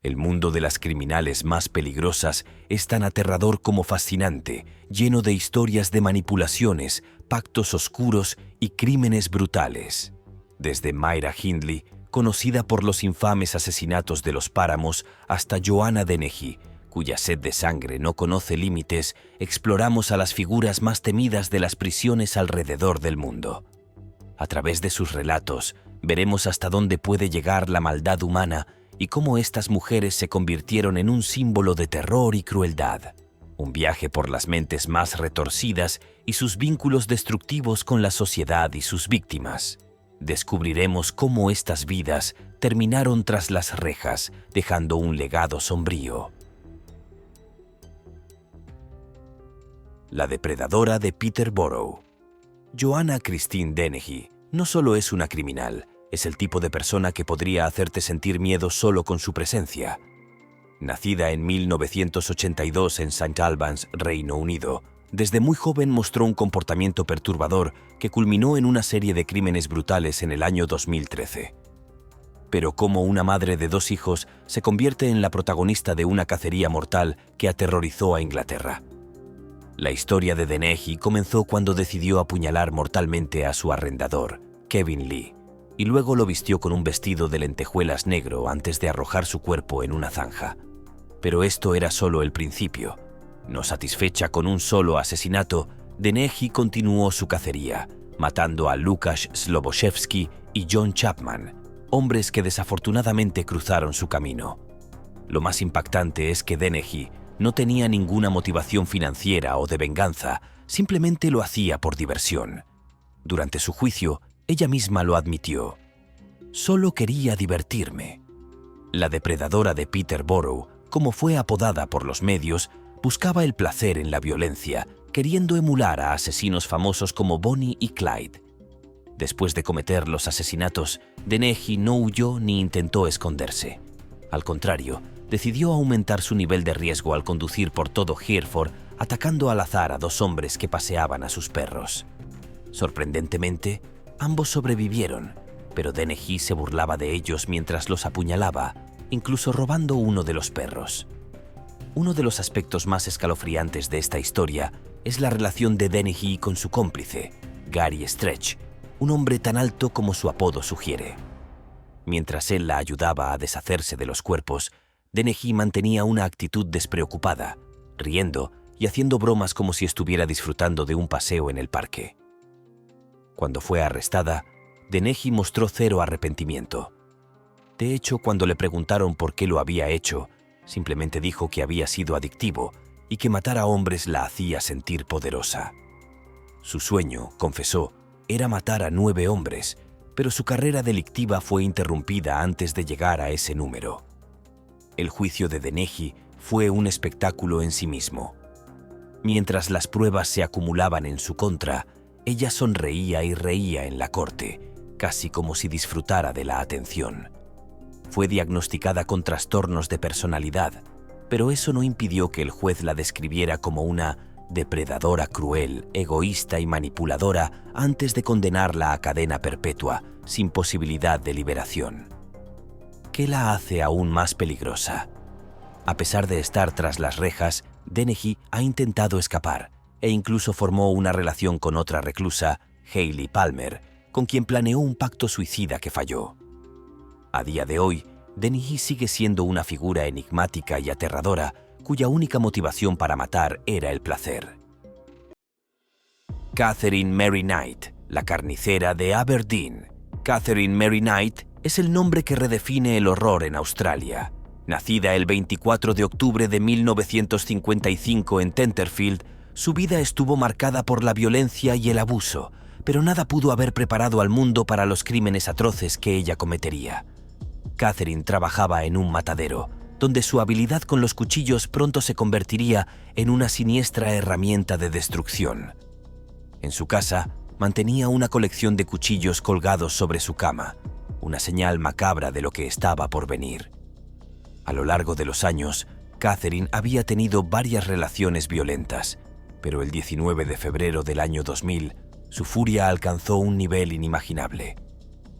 El mundo de las criminales más peligrosas es tan aterrador como fascinante, lleno de historias de manipulaciones, pactos oscuros y crímenes brutales. Desde Myra Hindley, conocida por los infames asesinatos de los páramos, hasta Joanna Dennehy, cuya sed de sangre no conoce límites, exploramos a las figuras más temidas de las prisiones alrededor del mundo. A través de sus relatos, veremos hasta dónde puede llegar la maldad humana y cómo estas mujeres se convirtieron en un símbolo de terror y crueldad. Un viaje por las mentes más retorcidas y sus vínculos destructivos con la sociedad y sus víctimas. Descubriremos cómo estas vidas terminaron tras las rejas, dejando un legado sombrío. La depredadora de Peterborough. Joanna Christine Dennehy no solo es una criminal, es el tipo de persona que podría hacerte sentir miedo solo con su presencia. Nacida en 1982 en St. Albans, Reino Unido, desde muy joven mostró un comportamiento perturbador que culminó en una serie de crímenes brutales en el año 2013. Pero como una madre de 2 hijos se convierte en la protagonista de una cacería mortal que aterrorizó a Inglaterra. La historia de Dennehy comenzó cuando decidió apuñalar mortalmente a su arrendador, Kevin Lee, y luego lo vistió con un vestido de lentejuelas negro antes de arrojar su cuerpo en una zanja. Pero esto era solo el principio. No satisfecha con un solo asesinato, Dennehy continuó su cacería, matando a Lukasz Sloboszewski y John Chapman, hombres que desafortunadamente cruzaron su camino. Lo más impactante es que Dennehy no tenía ninguna motivación financiera o de venganza, simplemente lo hacía por diversión. Durante su juicio, ella misma lo admitió. Solo quería divertirme. La depredadora de Peterborough, como fue apodada por los medios, buscaba el placer en la violencia, queriendo emular a asesinos famosos como Bonnie y Clyde. Después de cometer los asesinatos, Dennehy no huyó ni intentó esconderse. Al contrario, decidió aumentar su nivel de riesgo al conducir por todo Hereford, atacando al azar a 2 hombres que paseaban a sus perros. Sorprendentemente, ambos sobrevivieron, pero Dennehy se burlaba de ellos mientras los apuñalaba, incluso robando uno de los perros. Uno de los aspectos más escalofriantes de esta historia es la relación de Dennehy con su cómplice, Gary Stretch, un hombre tan alto como su apodo sugiere. Mientras él la ayudaba a deshacerse de los cuerpos, Dennehy mantenía una actitud despreocupada, riendo y haciendo bromas como si estuviera disfrutando de un paseo en el parque. Cuando fue arrestada, Dennehy mostró 0 arrepentimiento. De hecho, cuando le preguntaron por qué lo había hecho, simplemente dijo que había sido adictivo y que matar a hombres la hacía sentir poderosa. Su sueño, confesó, era matar a 9 hombres, pero su carrera delictiva fue interrumpida antes de llegar a ese número. El juicio de Dennehy fue un espectáculo en sí mismo. Mientras las pruebas se acumulaban en su contra, ella sonreía y reía en la corte, casi como si disfrutara de la atención. Fue diagnosticada con trastornos de personalidad, pero eso no impidió que el juez la describiera como una depredadora cruel, egoísta y manipuladora antes de condenarla a cadena perpetua, sin posibilidad de liberación. ¿Qué la hace aún más peligrosa? A pesar de estar tras las rejas, Dennehy ha intentado escapar e incluso formó una relación con otra reclusa, Hayley Palmer, con quien planeó un pacto suicida que falló. A día de hoy, Dennehy sigue siendo una figura enigmática y aterradora, cuya única motivación para matar era el placer. Catherine Mary Knight, la carnicera de Aberdeen. Catherine Mary Knight es el nombre que redefine el horror en Australia. Nacida el 24 de octubre de 1955 en Tenterfield, su vida estuvo marcada por la violencia y el abuso, pero nada pudo haber preparado al mundo para los crímenes atroces que ella cometería. Catherine trabajaba en un matadero, donde su habilidad con los cuchillos pronto se convertiría en una siniestra herramienta de destrucción. En su casa, mantenía una colección de cuchillos colgados sobre su cama, una señal macabra de lo que estaba por venir. A lo largo de los años, Catherine había tenido varias relaciones violentas, pero el 19 de febrero del año 2000, su furia alcanzó un nivel inimaginable.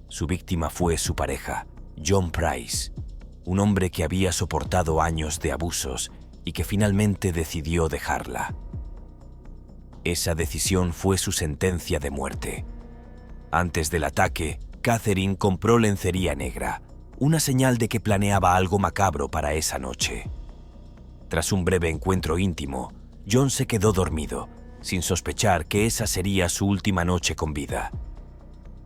Su víctima fue su pareja, John Price. un hombre que había soportado años de abusos y que finalmente decidió dejarla. Esa decisión fue su sentencia de muerte. Antes del ataque, Catherine compró lencería negra, una señal de que planeaba algo macabro para esa noche. Tras un breve encuentro íntimo, John se quedó dormido, sin sospechar que esa sería su última noche con vida.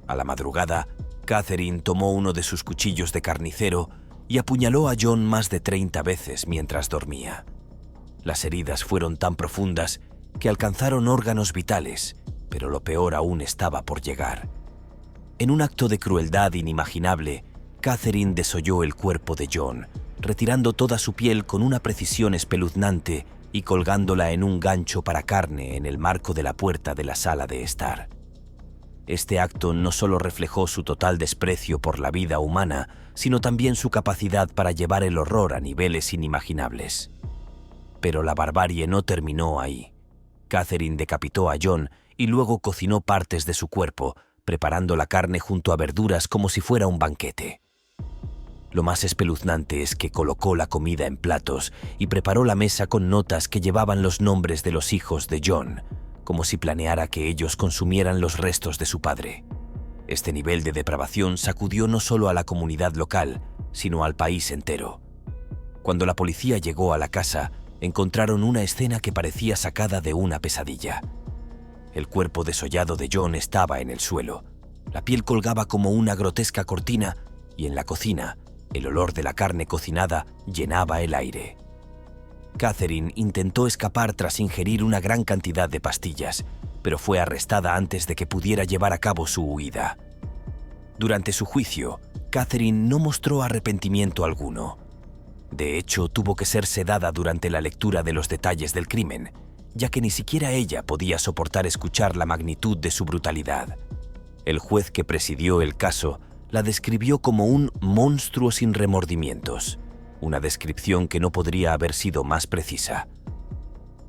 A la madrugada, Catherine tomó uno de sus cuchillos de carnicero y apuñaló a John más de 30 veces mientras dormía. Las heridas fueron tan profundas que alcanzaron órganos vitales, pero lo peor aún estaba por llegar. En un acto de crueldad inimaginable, Catherine desolló el cuerpo de John, retirando toda su piel con una precisión espeluznante y colgándola en un gancho para carne en el marco de la puerta de la sala de estar. Este acto no solo reflejó su total desprecio por la vida humana, sino también su capacidad para llevar el horror a niveles inimaginables. Pero la barbarie no terminó ahí. Catherine decapitó a John y luego cocinó partes de su cuerpo, preparando la carne junto a verduras como si fuera un banquete. Lo más espeluznante es que colocó la comida en platos y preparó la mesa con notas que llevaban los nombres de los hijos de John, como si planeara que ellos consumieran los restos de su padre. Este nivel de depravación sacudió no solo a la comunidad local, sino al país entero. Cuando la policía llegó a la casa, encontraron una escena que parecía sacada de una pesadilla. El cuerpo desollado de John estaba en el suelo. La piel colgaba como una grotesca cortina y en la cocina, el olor de la carne cocinada llenaba el aire. Catherine intentó escapar tras ingerir una gran cantidad de pastillas, pero fue arrestada antes de que pudiera llevar a cabo su huida. Durante su juicio, Catherine no mostró arrepentimiento alguno. De hecho, tuvo que ser sedada durante la lectura de los detalles del crimen, ya que ni siquiera ella podía soportar escuchar la magnitud de su brutalidad. El juez que presidió el caso la describió como un monstruo sin remordimientos, una descripción que no podría haber sido más precisa.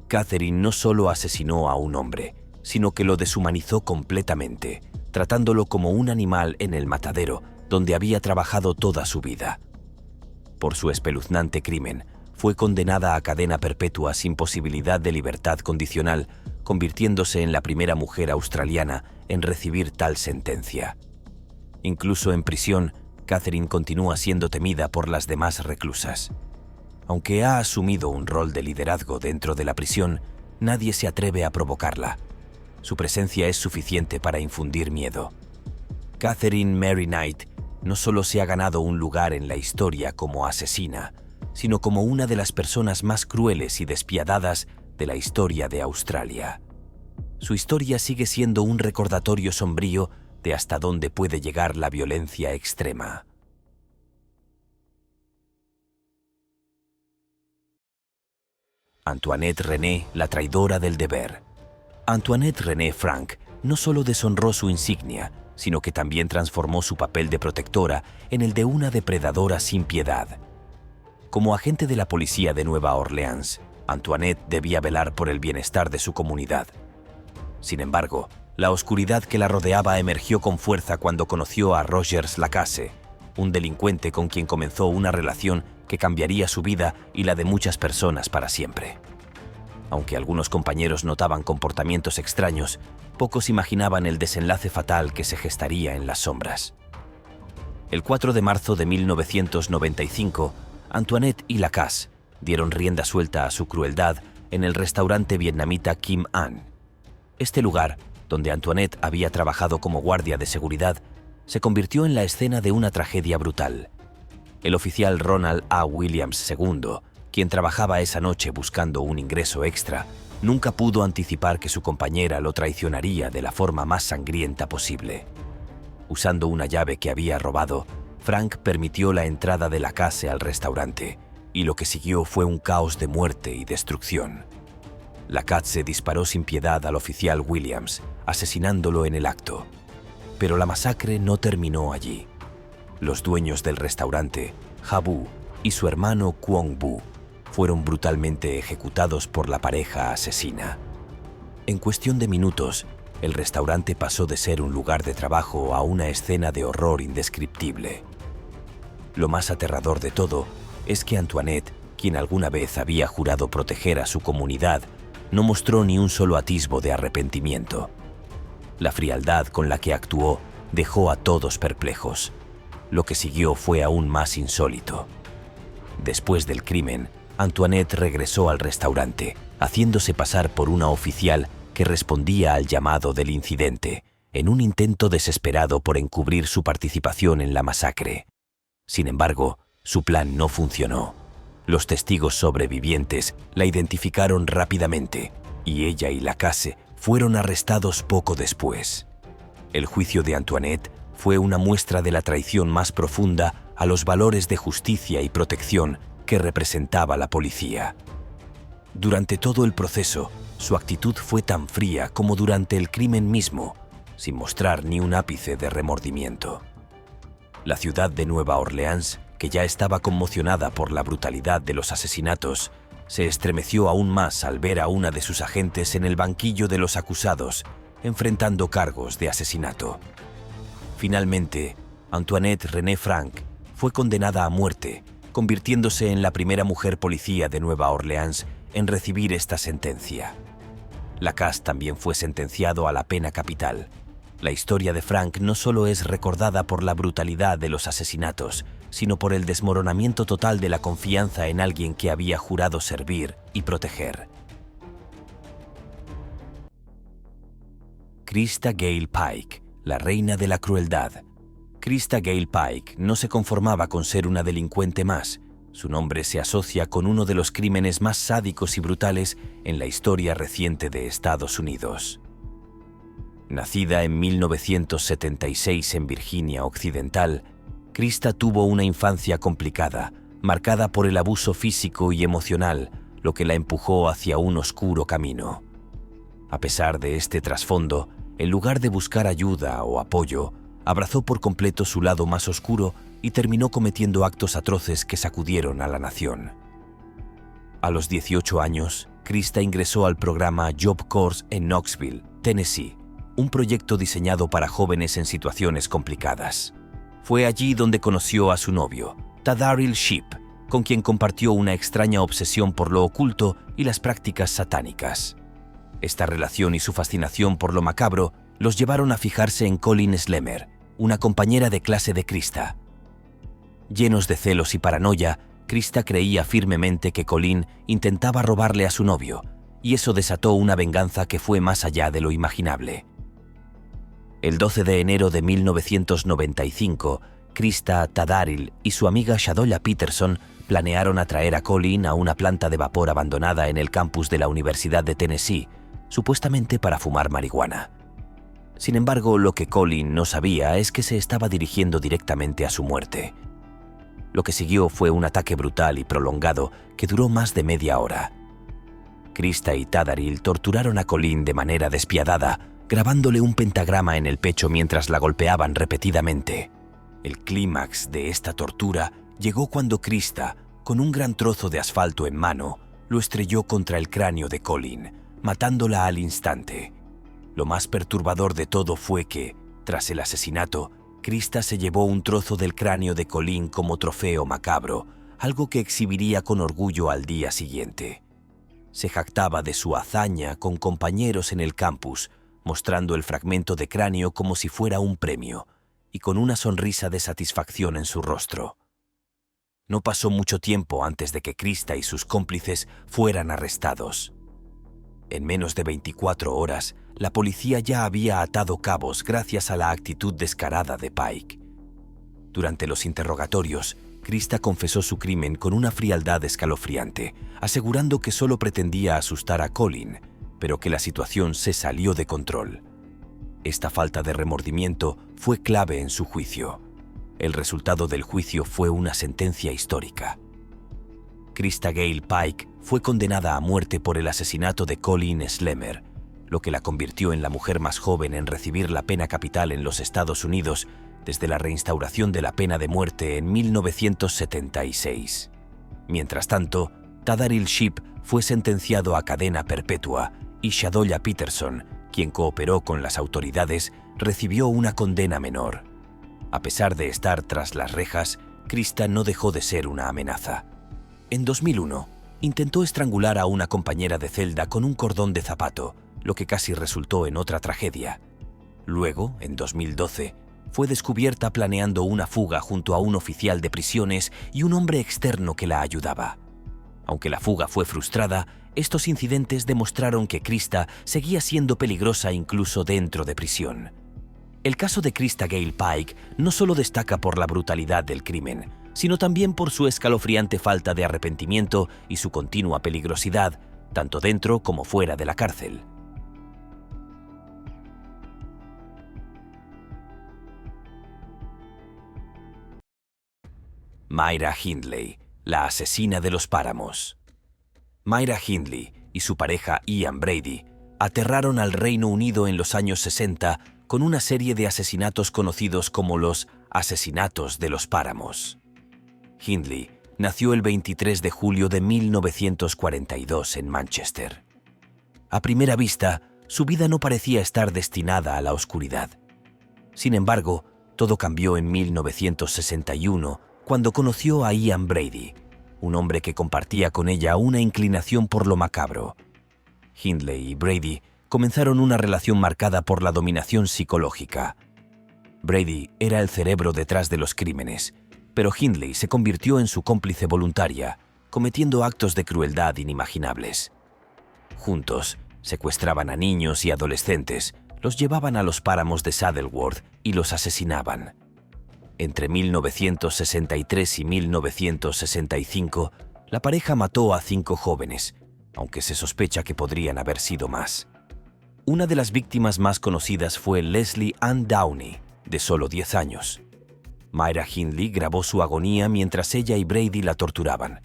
Catherine no solo asesinó a un hombre, sino que lo deshumanizó completamente, tratándolo como un animal en el matadero donde había trabajado toda su vida. Por su espeluznante crimen, fue condenada a cadena perpetua sin posibilidad de libertad condicional, convirtiéndose en la primera mujer australiana en recibir tal sentencia. Incluso en prisión, Catherine continúa siendo temida por las demás reclusas. Aunque ha asumido un rol de liderazgo dentro de la prisión, nadie se atreve a provocarla. Su presencia es suficiente para infundir miedo. Catherine Mary Knight no solo se ha ganado un lugar en la historia como asesina, sino como una de las personas más crueles y despiadadas de la historia de Australia. Su historia sigue siendo un recordatorio sombrío de hasta dónde puede llegar la violencia extrema. Antoinette René, la traidora del deber. Antoinette René Frank no solo deshonró su insignia, sino que también transformó su papel de protectora en el de una depredadora sin piedad. Como agente de la policía de Nueva Orleans, Antoinette debía velar por el bienestar de su comunidad. Sin embargo, la oscuridad que la rodeaba emergió con fuerza cuando conoció a Rogers Lacasse, un delincuente con quien comenzó una relación que cambiaría su vida y la de muchas personas para siempre. Aunque algunos compañeros notaban comportamientos extraños, pocos imaginaban el desenlace fatal que se gestaría en las sombras. El 4 de marzo de 1995, Antoinette y Lacasse dieron rienda suelta a su crueldad en el restaurante vietnamita Kim An. Este lugar, donde Antoinette había trabajado como guardia de seguridad, se convirtió en la escena de una tragedia brutal. El oficial Ronald A. Williams II, quien trabajaba esa noche buscando un ingreso extra, nunca pudo anticipar que su compañera lo traicionaría de la forma más sangrienta posible. Usando una llave que había robado, Frank permitió la entrada de Lacasse al restaurante, y lo que siguió fue un caos de muerte y destrucción. Lacasse disparó sin piedad al oficial Williams, asesinándolo en el acto. Pero la masacre no terminó allí. Los dueños del restaurante, Ha-Bu y su hermano Kwong-Bu, fueron brutalmente ejecutados por la pareja asesina. En cuestión de minutos, el restaurante pasó de ser un lugar de trabajo a una escena de horror indescriptible. Lo más aterrador de todo es que Antoinette, quien alguna vez había jurado proteger a su comunidad, no mostró ni un solo atisbo de arrepentimiento. La frialdad con la que actuó dejó a todos perplejos. Lo que siguió fue aún más insólito. Después del crimen, Antoinette regresó al restaurante, haciéndose pasar por una oficial que respondía al llamado del incidente, en un intento desesperado por encubrir su participación en la masacre. Sin embargo, su plan no funcionó. Los testigos sobrevivientes la identificaron rápidamente y ella y Lacasse fueron arrestados poco después. El juicio de Antoinette fue una muestra de la traición más profunda a los valores de justicia y protección que representaba la policía. Durante todo el proceso, su actitud fue tan fría como durante el crimen mismo, sin mostrar ni un ápice de remordimiento. La ciudad de Nueva Orleans, que ya estaba conmocionada por la brutalidad de los asesinatos, se estremeció aún más al ver a una de sus agentes en el banquillo de los acusados, enfrentando cargos de asesinato. Finalmente, Antoinette René Frank fue condenada a muerte, convirtiéndose en la primera mujer policía de Nueva Orleans en recibir esta sentencia. Lacasse también fue sentenciado a la pena capital. La historia de Frank no solo es recordada por la brutalidad de los asesinatos, sino por el desmoronamiento total de la confianza en alguien que había jurado servir y proteger. Christa Gale Pike, la reina de la crueldad. Christa Gale Pike no se conformaba con ser una delincuente más. Su nombre se asocia con uno de los crímenes más sádicos y brutales en la historia reciente de Estados Unidos. Nacida en 1976 en Virginia Occidental, Christa tuvo una infancia complicada, marcada por el abuso físico y emocional, lo que la empujó hacia un oscuro camino. A pesar de este trasfondo, en lugar de buscar ayuda o apoyo, abrazó por completo su lado más oscuro y terminó cometiendo actos atroces que sacudieron a la nación. A los 18 años, Christa ingresó al programa Job Corps en Knoxville, Tennessee, un proyecto diseñado para jóvenes en situaciones complicadas. Fue allí donde conoció a su novio, Tadaril Sheep, con quien compartió una extraña obsesión por lo oculto y las prácticas satánicas. Esta relación y su fascinación por lo macabro los llevaron a fijarse en Colleen Slemer, una compañera de clase de Christa. Llenos de celos y paranoia, Christa creía firmemente que Colleen intentaba robarle a su novio, y eso desató una venganza que fue más allá de lo imaginable. El 12 de enero de 1995, Christa, Tadaril y su amiga Shadolla Peterson planearon atraer a Colleen a una planta de vapor abandonada en el campus de la Universidad de Tennessee, supuestamente para fumar marihuana. Sin embargo, lo que Colleen no sabía es que se estaba dirigiendo directamente a su muerte. Lo que siguió fue un ataque brutal y prolongado que duró más de media hora. Christa y Tadaril torturaron a Colleen de manera despiadada, grabándole un pentagrama en el pecho mientras la golpeaban repetidamente. El clímax de esta tortura llegó cuando Christa, con un gran trozo de asfalto en mano, lo estrelló contra el cráneo de Colleen, matándola al instante. Lo más perturbador de todo fue que, tras el asesinato, Christa se llevó un trozo del cráneo de Colleen como trofeo macabro, algo que exhibiría con orgullo al día siguiente. Se jactaba de su hazaña con compañeros en el campus, mostrando el fragmento de cráneo como si fuera un premio, y con una sonrisa de satisfacción en su rostro. No pasó mucho tiempo antes de que Christa y sus cómplices fueran arrestados. En menos de 24 horas, la policía ya había atado cabos gracias a la actitud descarada de Pike. Durante los interrogatorios, Christa confesó su crimen con una frialdad escalofriante, asegurando que solo pretendía asustar a Colleen, pero que la situación se salió de control. Esta falta de remordimiento fue clave en su juicio. El resultado del juicio fue una sentencia histórica. Christa Gale Pike fue condenada a muerte por el asesinato de Colleen Slemer, lo que la convirtió en la mujer más joven en recibir la pena capital en los Estados Unidos desde la reinstauración de la pena de muerte en 1976. Mientras tanto, Tadaril Sheep fue sentenciado a cadena perpetua y Shadolla Peterson, quien cooperó con las autoridades, recibió una condena menor. A pesar de estar tras las rejas, Krista no dejó de ser una amenaza. En 2001, intentó estrangular a una compañera de celda con un cordón de zapato, lo que casi resultó en otra tragedia. Luego, en 2012, fue descubierta planeando una fuga junto a un oficial de prisiones y un hombre externo que la ayudaba. Aunque la fuga fue frustrada, estos incidentes demostraron que Krista seguía siendo peligrosa incluso dentro de prisión. El caso de Krista Gale Pike no solo destaca por la brutalidad del crimen, sino también por su escalofriante falta de arrepentimiento y su continua peligrosidad, tanto dentro como fuera de la cárcel. Myra Hindley, la asesina de los páramos. Myra Hindley y su pareja Ian Brady aterraron al Reino Unido en los años 60 con una serie de asesinatos conocidos como los asesinatos de los páramos. Hindley nació el 23 de julio de 1942 en Manchester. A primera vista, su vida no parecía estar destinada a la oscuridad. Sin embargo, todo cambió en 1961 cuando conoció a Ian Brady, un hombre que compartía con ella una inclinación por lo macabro. Hindley y Brady comenzaron una relación marcada por la dominación psicológica. Brady era el cerebro detrás de los crímenes, pero Hindley se convirtió en su cómplice voluntaria, cometiendo actos de crueldad inimaginables. Juntos, secuestraban a niños y adolescentes, los llevaban a los páramos de Saddleworth y los asesinaban. Entre 1963 y 1965, la pareja mató a 5 jóvenes, aunque se sospecha que podrían haber sido más. Una de las víctimas más conocidas fue Leslie Ann Downey, de solo 10 años. Myra Hindley grabó su agonía mientras ella y Brady la torturaban.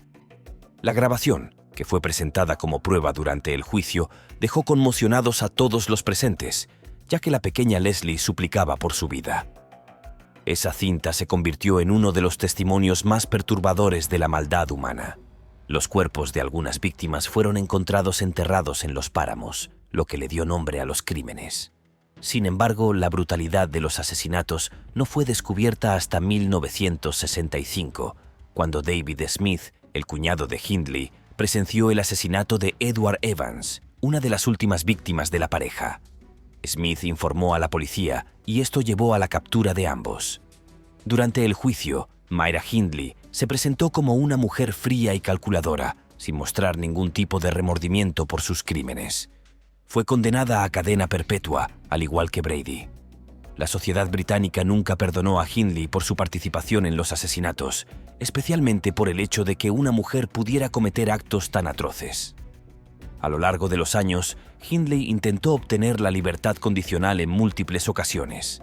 La grabación, que fue presentada como prueba durante el juicio, dejó conmocionados a todos los presentes, ya que la pequeña Leslie suplicaba por su vida. Esa cinta se convirtió en uno de los testimonios más perturbadores de la maldad humana. Los cuerpos de algunas víctimas fueron encontrados enterrados en los páramos, lo que le dio nombre a los crímenes. Sin embargo, la brutalidad de los asesinatos no fue descubierta hasta 1965, cuando David Smith, el cuñado de Hindley, presenció el asesinato de Edward Evans, una de las últimas víctimas de la pareja. Smith informó a la policía y esto llevó a la captura de ambos. Durante el juicio, Myra Hindley se presentó como una mujer fría y calculadora, sin mostrar ningún tipo de remordimiento por sus crímenes. Fue condenada a cadena perpetua, al igual que Brady. La sociedad británica nunca perdonó a Hindley por su participación en los asesinatos, especialmente por el hecho de que una mujer pudiera cometer actos tan atroces. A lo largo de los años, Hindley intentó obtener la libertad condicional en múltiples ocasiones.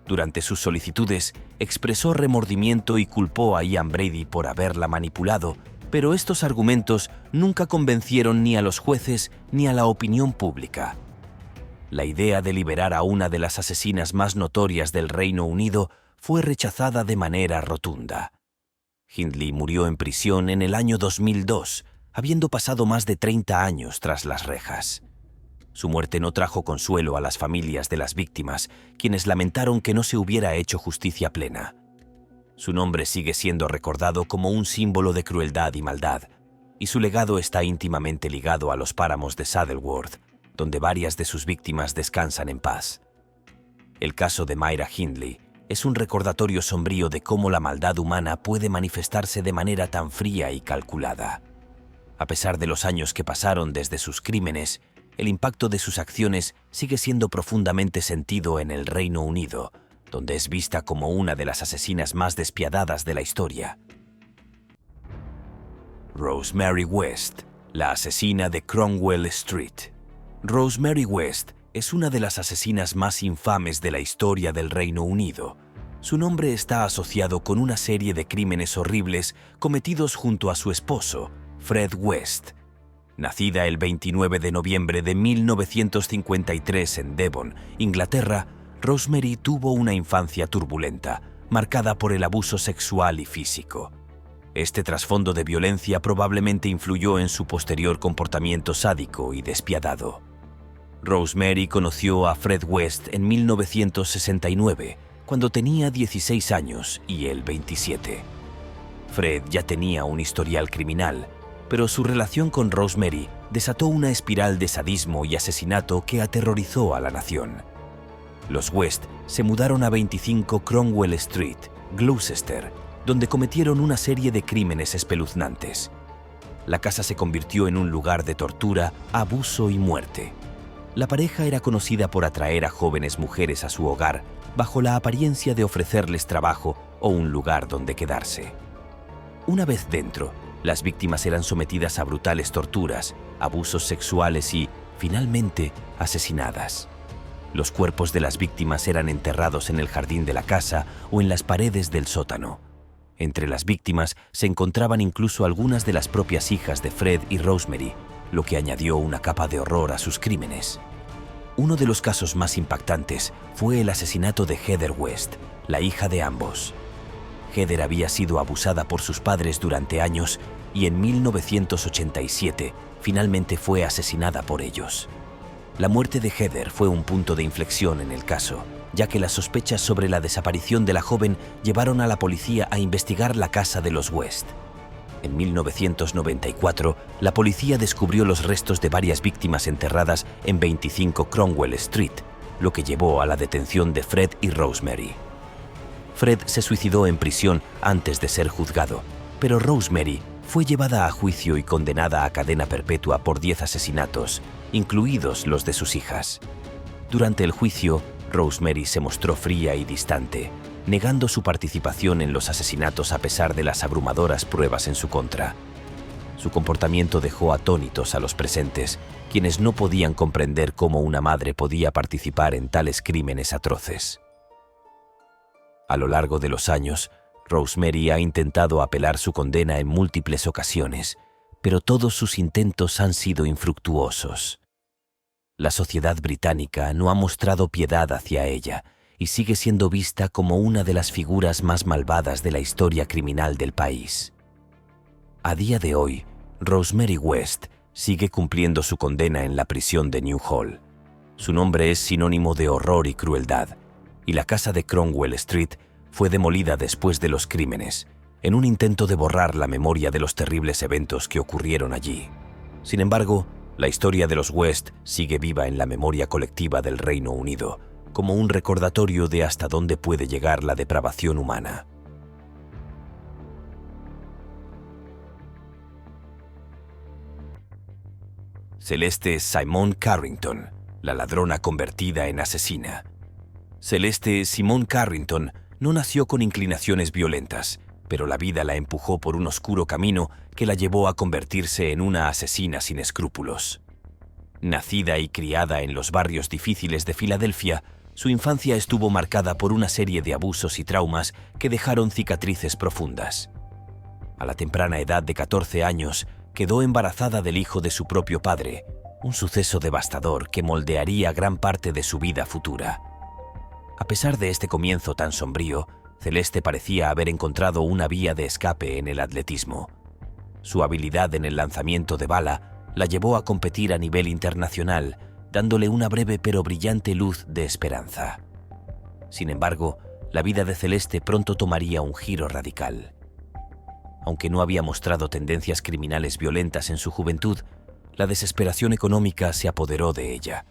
Durante sus solicitudes, expresó remordimiento y culpó a Ian Brady por haberla manipulado, pero estos argumentos nunca convencieron ni a los jueces ni a la opinión pública. La idea de liberar a una de las asesinas más notorias del Reino Unido fue rechazada de manera rotunda. Hindley murió en prisión en el año 2002, habiendo pasado más de 30 años tras las rejas. Su muerte no trajo consuelo a las familias de las víctimas, quienes lamentaron que no se hubiera hecho justicia plena. Su nombre sigue siendo recordado como un símbolo de crueldad y maldad, y su legado está íntimamente ligado a los páramos de Saddleworth, donde varias de sus víctimas descansan en paz. El caso de Myra Hindley es un recordatorio sombrío de cómo la maldad humana puede manifestarse de manera tan fría y calculada. A pesar de los años que pasaron desde sus crímenes, el impacto de sus acciones sigue siendo profundamente sentido en el Reino Unido, donde es vista como una de las asesinas más despiadadas de la historia. Rosemary West, la asesina de Cromwell Street. Rosemary West es una de las asesinas más infames de la historia del Reino Unido. Su nombre está asociado con una serie de crímenes horribles cometidos junto a su esposo, Fred West. Nacida el 29 de noviembre de 1953 en Devon, Inglaterra, Rosemary tuvo una infancia turbulenta, marcada por el abuso sexual y físico. Este trasfondo de violencia probablemente influyó en su posterior comportamiento sádico y despiadado. Rosemary conoció a Fred West en 1969, cuando tenía 16 años y él 27. Fred ya tenía un historial criminal, pero su relación con Rosemary desató una espiral de sadismo y asesinato que aterrorizó a la nación. Los West se mudaron a 25 Cromwell Street, Gloucester, donde cometieron una serie de crímenes espeluznantes. La casa se convirtió en un lugar de tortura, abuso y muerte. La pareja era conocida por atraer a jóvenes mujeres a su hogar bajo la apariencia de ofrecerles trabajo o un lugar donde quedarse. Una vez dentro, las víctimas eran sometidas a brutales torturas, abusos sexuales y, finalmente, asesinadas. Los cuerpos de las víctimas eran enterrados en el jardín de la casa o en las paredes del sótano. Entre las víctimas se encontraban incluso algunas de las propias hijas de Fred y Rosemary, lo que añadió una capa de horror a sus crímenes. Uno de los casos más impactantes fue el asesinato de Heather West, la hija de ambos. Heather había sido abusada por sus padres durante años y en 1987 finalmente fue asesinada por ellos. La muerte de Heather fue un punto de inflexión en el caso, ya que las sospechas sobre la desaparición de la joven llevaron a la policía a investigar la casa de los West. En 1994, la policía descubrió los restos de varias víctimas enterradas en 25 Cromwell Street, lo que llevó a la detención de Fred y Rosemary. Fred se suicidó en prisión antes de ser juzgado, pero Rosemary fue llevada a juicio y condenada a cadena perpetua por 10 asesinatos, incluidos los de sus hijas. Durante el juicio, Rosemary se mostró fría y distante, negando su participación en los asesinatos a pesar de las abrumadoras pruebas en su contra. Su comportamiento dejó atónitos a los presentes, quienes no podían comprender cómo una madre podía participar en tales crímenes atroces. A lo largo de los años, Rosemary ha intentado apelar su condena en múltiples ocasiones, pero todos sus intentos han sido infructuosos. La sociedad británica no ha mostrado piedad hacia ella y sigue siendo vista como una de las figuras más malvadas de la historia criminal del país. A día de hoy, Rosemary West sigue cumpliendo su condena en la prisión de Newhall. Su nombre es sinónimo de horror y crueldad, y la casa de Cromwell Street fue demolida después de los crímenes, en un intento de borrar la memoria de los terribles eventos que ocurrieron allí. Sin embargo, la historia de los West sigue viva en la memoria colectiva del Reino Unido, como un recordatorio de hasta dónde puede llegar la depravación humana. Celeste Simone Carrington, la ladrona convertida en asesina. Celeste Simone Carrington no nació con inclinaciones violentas, pero la vida la empujó por un oscuro camino que la llevó a convertirse en una asesina sin escrúpulos. Nacida y criada en los barrios difíciles de Filadelfia, su infancia estuvo marcada por una serie de abusos y traumas que dejaron cicatrices profundas. A la temprana edad de 14 años, quedó embarazada del hijo de su propio padre, un suceso devastador que moldearía gran parte de su vida futura. A pesar de este comienzo tan sombrío, Celeste parecía haber encontrado una vía de escape en el atletismo. Su habilidad en el lanzamiento de bala la llevó a competir a nivel internacional, dándole una breve pero brillante luz de esperanza. Sin embargo, la vida de Celeste pronto tomaría un giro radical. Aunque no había mostrado tendencias criminales violentas en su juventud, la desesperación económica se apoderó de ella.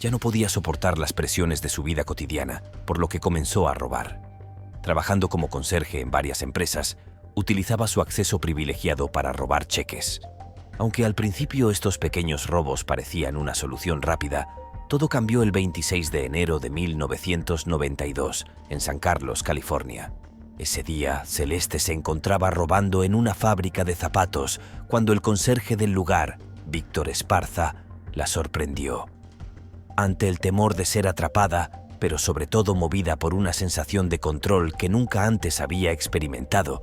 Ya no podía soportar las presiones de su vida cotidiana, por lo que comenzó a robar. Trabajando como conserje en varias empresas, utilizaba su acceso privilegiado para robar cheques. Aunque al principio estos pequeños robos parecían una solución rápida, todo cambió el 26 de enero de 1992 en San Carlos, California. Ese día, Celeste se encontraba robando en una fábrica de zapatos cuando el conserje del lugar, Víctor Esparza, la sorprendió. Ante el temor de ser atrapada, pero sobre todo movida por una sensación de control que nunca antes había experimentado,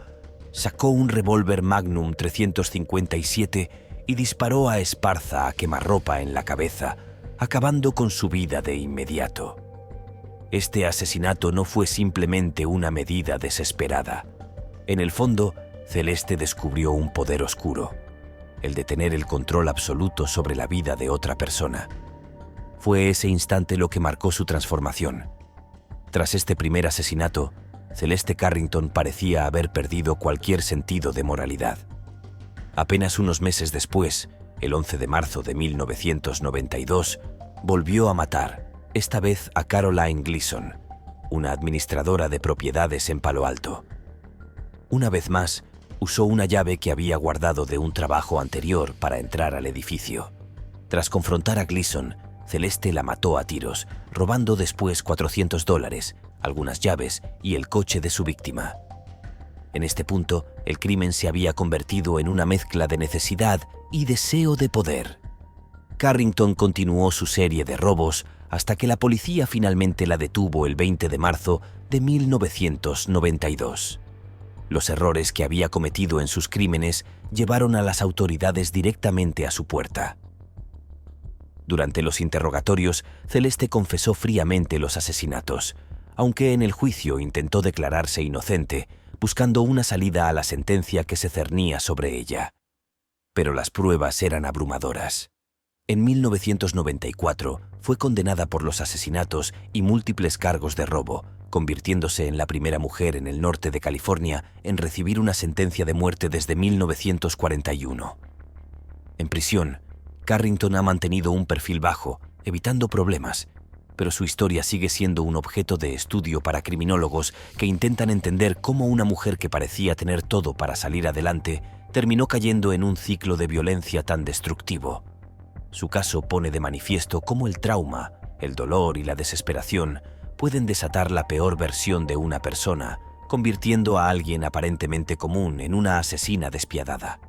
sacó un revólver Magnum 357 y disparó a Esparza a quemarropa en la cabeza, acabando con su vida de inmediato. Este asesinato no fue simplemente una medida desesperada. En el fondo, Celeste descubrió un poder oscuro, el de tener el control absoluto sobre la vida de otra persona. Fue ese instante lo que marcó su transformación. Tras este primer asesinato, Celeste Carrington parecía haber perdido cualquier sentido de moralidad. Apenas unos meses después, el 11 de marzo de 1992, volvió a matar, esta vez a Caroline Gleason, una administradora de propiedades en Palo Alto. Una vez más, usó una llave que había guardado de un trabajo anterior para entrar al edificio. Tras confrontar a Gleason, Celeste la mató a tiros, robando después $400, algunas llaves y el coche de su víctima. En este punto, el crimen se había convertido en una mezcla de necesidad y deseo de poder. Carrington continuó su serie de robos hasta que la policía finalmente la detuvo el 20 de marzo de 1992. Los errores que había cometido en sus crímenes llevaron a las autoridades directamente a su puerta. Durante los interrogatorios, Celeste confesó fríamente los asesinatos, aunque en el juicio intentó declararse inocente, buscando una salida a la sentencia que se cernía sobre ella. Pero las pruebas eran abrumadoras. En 1994 fue condenada por los asesinatos y múltiples cargos de robo, convirtiéndose en la primera mujer en el norte de California en recibir una sentencia de muerte desde 1941. En prisión, Carrington ha mantenido un perfil bajo, evitando problemas, pero su historia sigue siendo un objeto de estudio para criminólogos que intentan entender cómo una mujer que parecía tener todo para salir adelante terminó cayendo en un ciclo de violencia tan destructivo. Su caso pone de manifiesto cómo el trauma, el dolor y la desesperación pueden desatar la peor versión de una persona, convirtiendo a alguien aparentemente común en una asesina despiadada.